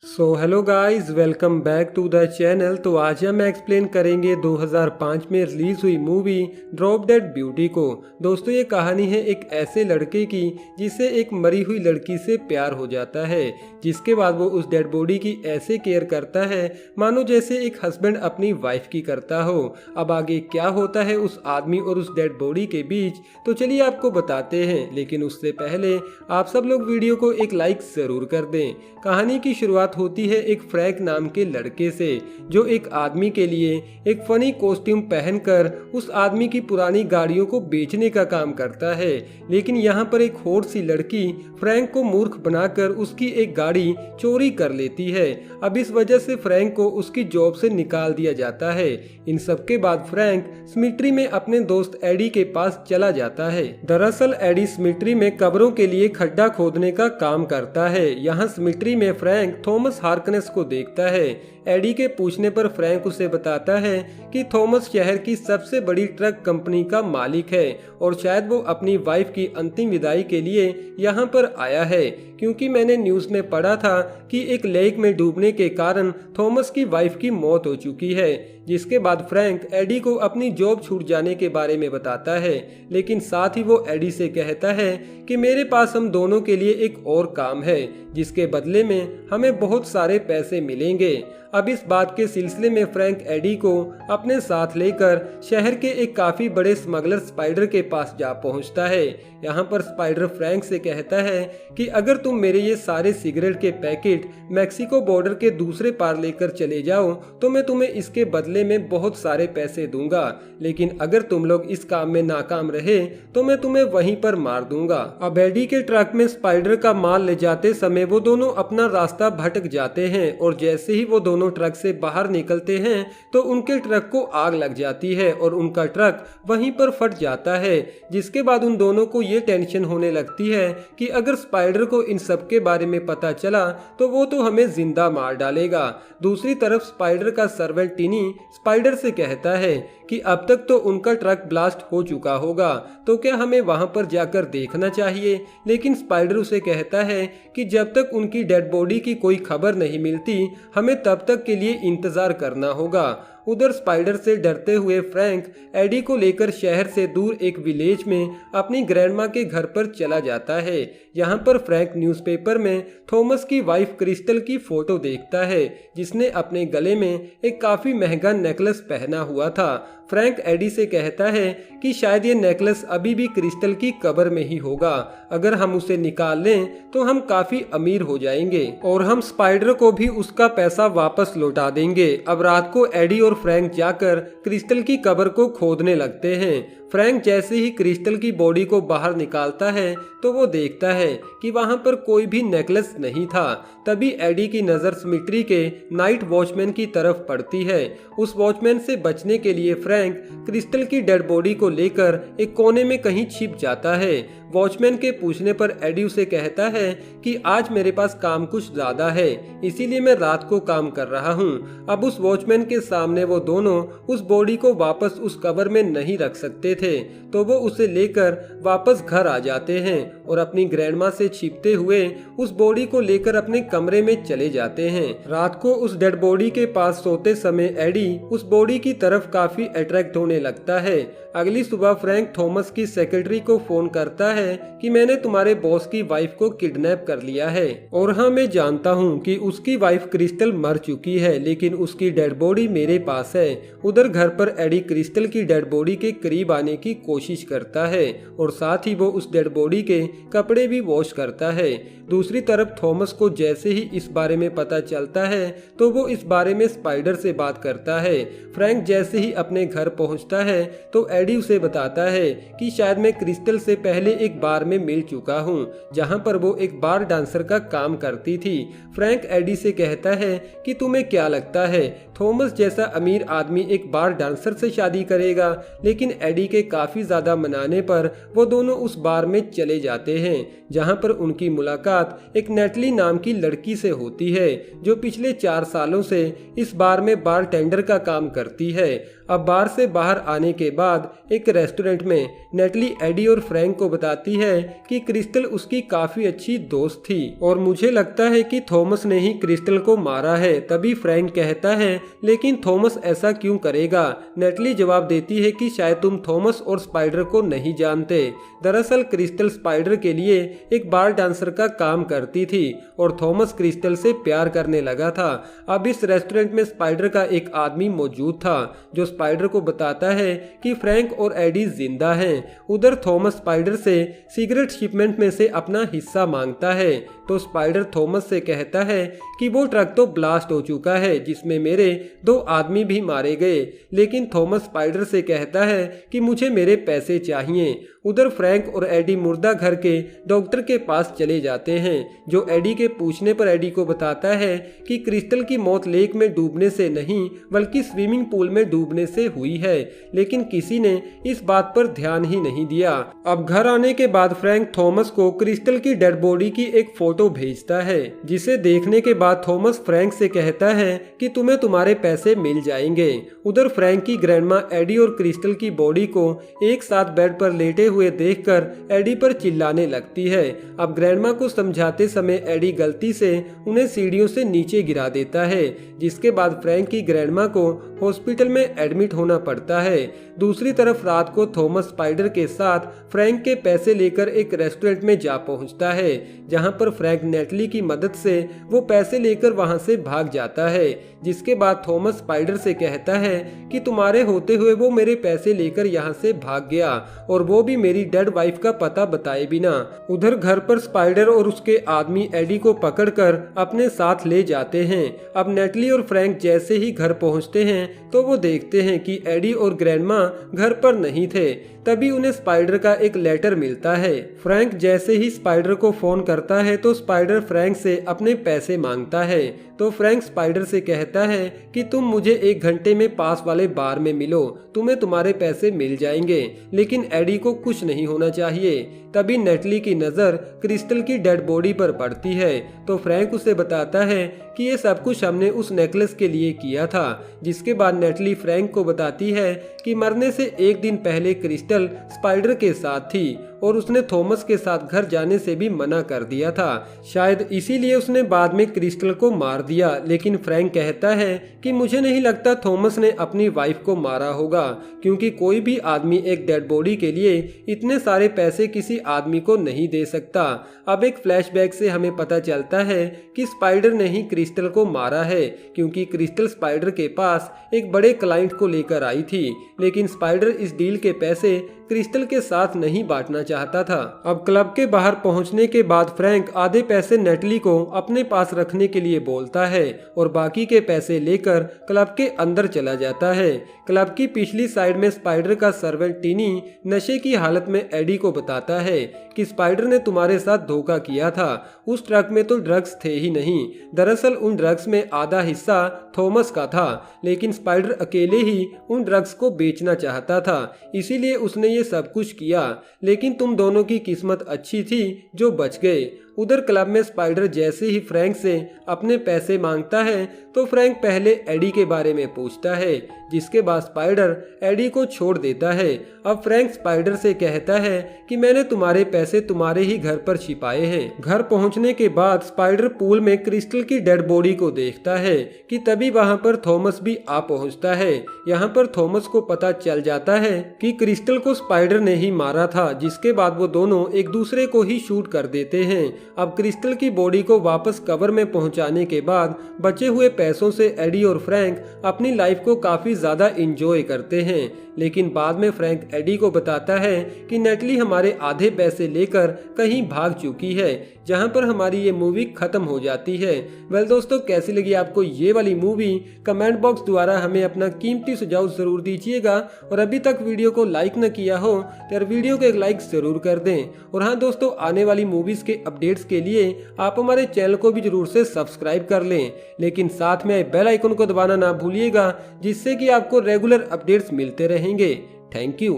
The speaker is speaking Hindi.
Hello guys, welcome back to the channel. तो आज हम एक्सप्लेन करेंगे 2005 में रिलीज हुई मूवी ड्रॉप डेड ब्यूटी को। दोस्तों, ये कहानी है एक ऐसे लड़के की जिसे एक मरी हुई लड़की से प्यार हो जाता है, जिसके बाद वो उस डेड बॉडी की ऐसे केयर करता है मानो जैसे एक हस्बैंड अपनी वाइफ की करता हो। अब आगे क्या होता है उस आदमी और उस डेड बॉडी के बीच, तो चलिए आपको बताते हैं। लेकिन उससे पहले आप सब लोग वीडियो को एक लाइक जरूर कर दें। कहानी की शुरुआत होती है एक फ्रैंक नाम के लड़के से, जो एक आदमी के लिए एक फनी कॉस्ट्यूम पहनकर उस आदमी की पुरानी गाड़ियों को बेचने का काम करता है। लेकिन यहाँ पर एक होड़ सी लड़की फ्रैंक को मूर्ख बनाकर उसकी एक गाड़ी चोरी कर लेती है। अब इस वजह से फ्रैंक को उसकी जॉब से निकाल दिया जाता है। इन सब के बाद फ्रैंक स्मिट्री में अपने दोस्त एडी के पास चला जाता है। दरअसल एडी स्मिट्री में कब्रों के लिए खड्डा खोदने का काम करता है। यहाँ स्मिट्री में फ्रैंक थॉमस हार्कनेस को देखता है। एडी के पूछने पर फ्रैंक उसे बताता है कि थॉमस शहर की सबसे बड़ी ट्रक कंपनी का मालिक है और शायद वो अपनी वाइफ की अंतिम विदाई के लिए यहाँ पर आया है, क्योंकि मैंने न्यूज़ में पढ़ा था कि एक लेक में डूबने के कारण थॉमस की वाइफ की मौत हो चुकी है। जिसके बाद फ्रैंक एडी को अपनी जॉब छूट जाने के बारे में बताता है, लेकिन साथ ही वो एडी से कहता है कि मेरे पास हम दोनों के लिए एक और काम है, जिसके बदले में हमें बहुत सारे पैसे मिलेंगे। अब इस बात के सिलसिले में फ्रैंक एडी को अपने साथ लेकर शहर के एक काफी बड़े स्मगलर स्पाइडर के पास जा पहुंचता है। यहाँ पर स्पाइडर फ्रैंक से कहता है कि अगर तुम मेरे ये सारे सिगरेट के पैकेट मैक्सिको बॉर्डर के दूसरे पार लेकर चले जाओ तो मैं तुम्हें इसके बदले में बहुत सारे पैसे दूंगा, लेकिन अगर तुम लोग इस काम में नाकाम रहे तो मैं तुम्हें वहीं पर मार दूंगा। अब एडी के ट्रक में स्पाइडर का माल ले जाते समय वो दोनों अपना रास्ता भटक जाते हैं और जैसे ही वो दोनों ट्रक से बाहर निकलते हैं तो उनके ट्रक को आग लग जाती है और उनका ट्रक वहीं पर फट जाता है। जिसके बाद उन दोनों को ये टेंशन होने लगती है कि अगर स्पाइडर को इन सब के बारे में पता चला तो वो तो हमें जिंदा मार डालेगा। दूसरी तरफ स्पाइडर का सर्वेंट टिनी स्पाइडर से कहता है कि अब तक तो उनका ट्रक ब्लास्ट हो चुका होगा, तो क्या हमें वहां पर जाकर देखना चाहिए। लेकिन स्पाइडर उसे कहता है कि जब तक उनकी डेड बॉडी की कोई खबर नहीं मिलती हमें तब तक के लिए इंतजार करना होगा। उधर स्पाइडर से डरते हुए फ्रैंक एडी को लेकर शहर से दूर एक विलेज में अपनी ग्रैंडमा के घर पर चला जाता है। यहाँ पर फ्रैंक न्यूज़पेपर में थॉमस की वाइफ क्रिस्टल की फोटो देखता है, जिसने अपने गले में एक काफी महंगा नेकलेस पहना हुआ था। फ्रैंक एडी से कहता है कि शायद ये नेकलेस अभी भी क्रिस्टल की कब्र में ही होगा। अगर हम उसे निकाल लें तो हम काफी अमीर हो जाएंगे और हम स्पाइडर को भी उसका पैसा वापस लौटा देंगे। अब रात को एडी और फ्रैंक जाकर क्रिस्टल की कब्र को खोदने लगते हैं। फ्रैंक जैसे ही क्रिस्टल की बॉडी को बाहर निकालता है तो वो देखता है कि वहां पर कोई भी नेकलेस नहीं था। तभी एडी की नजर स्मिट्री के नाइट वॉचमैन की तरफ पड़ती है। उस वॉचमैन से बचने के लिए फ्रैंक क्रिस्टल की डेड बॉडी को लेकर एक कोने में कहीं छिप जाता है। वॉचमैन के पूछने पर एडी उसे कहता है कि आज मेरे पास काम कुछ ज्यादा है, इसीलिए मैं रात को काम कर रहा हूँ। अब उस वॉचमैन के सामने वो दोनों उस बॉडी को वापस उस कब्र में नहीं रख सकते थे, तो वो उसे लेकर वापस घर आ जाते हैं और अपनी ग्रैंडमा से छिपते हुए उस बॉडी को लेकर अपने कमरे में चले जाते हैं। रात को उस डेड बॉडी के पास सोते समय एडी उस बॉडी की तरफ काफी अट्रैक्ट होने लगता है। अगली सुबह फ्रैंक थॉमस की सेक्रेटरी को फोन करता है कि मैंने तुम्हारे बॉस की वाइफ को किडनैप कर लिया है और हाँ, मैं जानता हूँ कि उसकी वाइफ क्रिस्टल मर चुकी है, लेकिन उसकी डेड बॉडी मेरे पास है। उधर घर पर एडी क्रिस्टल की डेड बॉडी के करीब आने की कोशिश करता है और साथ ही वो उस डेड बॉडी के कपड़े भी वॉश करता है। दूसरी तरफ थॉमस को जैसे ही इस बारे में पता चलता है तो वो इस बारे में स्पाइडर से बात करता है। फ्रैंक जैसे ही अपने घर पहुंचता है तो एडी उसे बताता है कि शायद मैं क्रिस्टल से पहले एक बार में मिल चुका हूँ, जहाँ पर वो एक बार डांसर का काम करती थी। फ्रैंक एडी से कहता है कि तुम्हें क्या लगता है थॉमस जैसा अमीर आदमी एक बार डांसर से शादी करेगा। लेकिन एडी के काफी ज्यादा मनाने पर वो दोनों उस बार में चले जाते हैं, जहाँ पर उनकी मुलाकात एक नेटली नाम की लड़की से होती है, जो पिछले 4 सालों से इस बार में बार टेंडर का काम करती है। अब बार से बाहर आने के बाद एक रेस्टोरेंट में नेटली एडी और फ्रैंक को बताती है कि क्रिस्टल उसकी काफी अच्छी दोस्त थी और मुझे लगता है कि थॉमस ने ही क्रिस्टल को मारा है। तभी फ्रैंक कहता है लेकिन थॉमस ऐसा क्यों करेगा। नेटली जवाब देती है कि शायद तुम थॉमस और स्पाइडर को नहीं जानते। दरअसल क्रिस्टल स्पाइडर के लिए एक बार डांसर का काम करती थी और थॉमस क्रिस्टल से प्यार करने लगा था। अब इस रेस्टोरेंट में स्पाइडर का एक आदमी मौजूद था जो स्पाइडर को बताता है कि फ्रैंक और एडी जिंदा हैं। उधर थॉमस स्पाइडर से सिगरेट शिपमेंट में से अपना हिस्सा मांगता है तो स्पाइडर थॉमस से कहता है कि वो ट्रक तो ब्लास्ट हो चुका है जिसमें मेरे 2 आदमी भी मारे गए। लेकिन थॉमस स्पाइडर से कहता है कि मुझे मेरे पैसे चाहिए। उधर फ्रैंक और एडी मुर्दा घर के डॉक्टर के पास चले जाते हैं जो एडी के पूछने पर एडी को बताता है कि क्रिस्टल की मौत लेक में डूबने से नहीं बल्कि स्विमिंग पूल में डूबने से हुई है। लेकिन किसी ने इस बात पर ध्यान ही नहीं दिया। अब घर आने के बाद फ्रैंक थॉमस को क्रिस्टल की डेड बॉडी की एक फोटो भेजता है जिसे देखने के बाद थॉमस फ्रैंक से कहता है कि तुम्हें तुम्हारे पैसे मिल जाएंगे। उधर फ्रैंक की ग्रैंडमा एडी और क्रिस्टल की बॉडी को एक साथ बेड पर लेटे हुए देखकर एडी पर चिल्लाने लगती है। अब ग्रैंडमा को समझाते समय एडी गलती से उन्हें सीढ़ियों से नीचे गिरा देता है जिसके बाद फ्रैंक की ग्रैंडमा को हॉस्पिटल में एडमिट होना पड़ता है। दूसरी तरफ रात को थॉमस स्पाइडर के साथ फ्रैंक के पैसे लेकर एक रेस्टोरेंट में जा पहुंचता है जहां पर फ्रैंक नेटली की मदद से वो पैसे लेकर वहां से भाग जाता है। जिसके बाद थॉमस स्पाइडर से कहता है कि तुम्हारे होते हुए वो मेरे पैसे लेकर यहाँ से भाग गया और वो भी मेरी डेड वाइफ का पता बताए बिना। उधर घर पर स्पाइडर और उसके आदमी एडी को पकड़कर अपने साथ ले जाते हैं। अब नेटली और फ्रैंक जैसे ही घर पहुंचते हैं तो वो देखते हैं कि एडी और ग्रैंडमा घर पर नहीं थे। तभी उन्हें स्पाइडर का एक लेटर मिलता है। फ्रैंक जैसे ही स्पाइडर को फोन करता है तो स्पाइडर फ्रैंक से अपने पैसे मांगता है तो फ्रैंक स्पाइडर से कहता है कि तुम मुझे 1 घंटे में पास वाले बार में मिलो, तुम्हें तुम्हारे पैसे मिल जाएंगे। लेकिन एडी को कुछ नहीं होना चाहिए। तभी नेटली की नजर क्रिस्टल की डेड बॉडी पर पड़ती है तो फ्रैंक उसे बताता है कि ये सब कुछ हमने उस नेकलेस के लिए किया था। जिसके बाद नेटली फ्रैंक को बताती है कि मरने से 1 दिन पहले क्रिस्टल स्पाइडर के साथ थी और उसने थॉमस के साथ घर जाने से भी मना कर दिया था। शायद इसीलिए उसने बाद में क्रिस्टल को मार दिया। लेकिन फ्रैंक कहता है कि मुझे नहीं लगता थॉमस ने अपनी वाइफ को मारा होगा क्योंकि कोई भी आदमी एक डेड बॉडी के लिए इतने सारे पैसे किसी आदमी को नहीं दे सकता। अब एक फ्लैशबैक से हमें पता चलता है कि स्पाइडर ने ही क्रिस्टल को मारा है क्योंकि क्रिस्टल स्पाइडर के पास एक बड़े क्लाइंट को लेकर आई थी। लेकिन स्पाइडर इस डील के पैसे क्रिस्टल के साथ नहीं बांटना चाहता था। अब क्लब के बाहर पहुंचने के बाद फ्रैंक आधे पैसे नेटली को अपने पास रखने के लिए बोलता है और बाकी के पैसे लेकर क्लब के अंदर चला जाता है। क्लब की पिछली साइड में स्पाइडर का सर्वेंट टीनी नशे की हालत में एडी को बताता है कि स्पाइडर ने तुम्हारे साथ धोखा किया था, उस ट्रक में तो ड्रग्स थे ही नहीं। दरअसल उन ड्रग्स में आधा हिस्सा थॉमस का था लेकिन स्पाइडर अकेले ही उन ड्रग्स को बेचना चाहता था, इसीलिए उसने ये सब कुछ किया। लेकिन तुम दोनों की किस्मत अच्छी थी जो बच गए। उधर क्लब में स्पाइडर जैसे ही फ्रैंक से अपने पैसे मांगता है तो फ्रैंक पहले एडी के बारे में पूछता है जिसके बाद स्पाइडर एडी को छोड़ देता है। अब फ्रैंक स्पाइडर से कहता है कि मैंने तुम्हारे पैसे तुम्हारे ही घर पर छिपाए हैं। घर पहुंचने के बाद स्पाइडर पूल में क्रिस्टल की डेड बॉडी को देखता है कि तभी वहां पर थॉमस भी आ पहुंचता है। यहाँ पर थॉमस को पता चल जाता है कि क्रिस्टल को स्पाइडर ने ही मारा था, जिसके बाद वो दोनों एक दूसरे को ही शूट कर देते हैं। अब क्रिस्टल की बॉडी को वापस कवर में पहुंचाने के बाद बचे हुए पैसों से एडी और फ्रैंक अपनी लाइफ को काफी ज्यादा एंजॉय करते हैं। लेकिन बाद में फ्रैंक एडी को बताता है कि नेटली हमारे आधे पैसे लेकर कहीं भाग चुकी है, जहां पर हमारी ये मूवी खत्म हो जाती है। वेल दोस्तों, कैसी लगी आपको ये वाली मूवी? कमेंट बॉक्स द्वारा हमें अपना कीमती सुझाव जरूर दीजिएगा और अभी तक वीडियो को लाइक न किया हो तो यार वीडियो को एक लाइक जरूर कर दें। और हाँ दोस्तों, आने वाली मूवीज के अपडेट्स के लिए आप हमारे चैनल को भी जरूर से सब्सक्राइब कर लें, लेकिन साथ में बेल आइकन को दबाना ना भूलिएगा जिससे कि आपको रेगुलर अपडेट्स मिलते रहेंगे। Thank you.